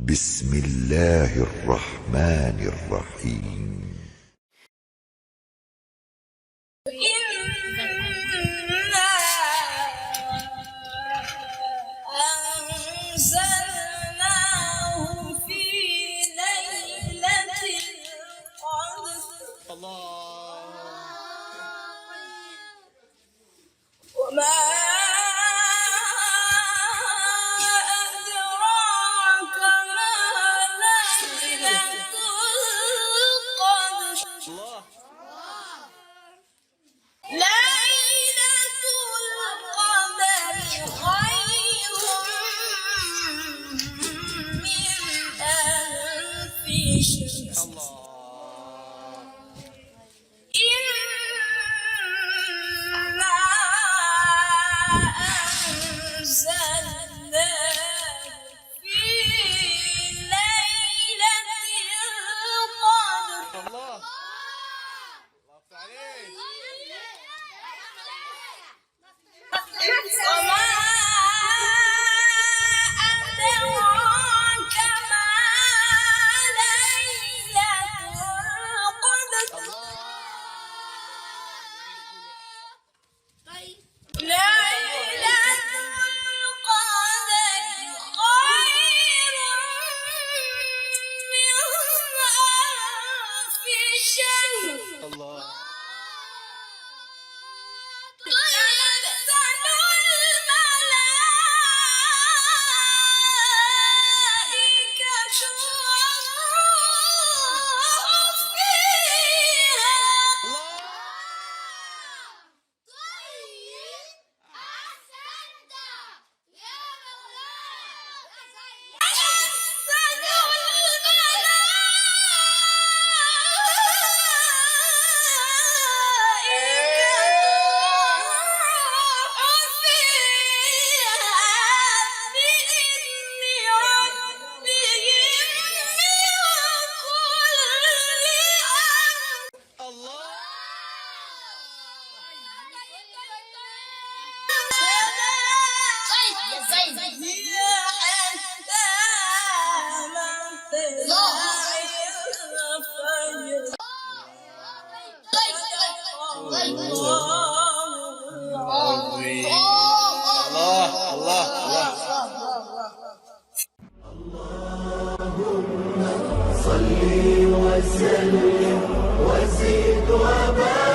بسم الله الرحمن الرحيم. إنا أنزلناه في ليلة القدر. وما أدراك ما ليلة القدر. ليلة القدر خير من ألف شهر. إنا أنزلناه في ليلة القدر. وما أدراك ما ليلة القدر. ليلة القدر خير من ألف شهر. تنزل الملائكة والروح فيها. صل وسلم وزد وبارك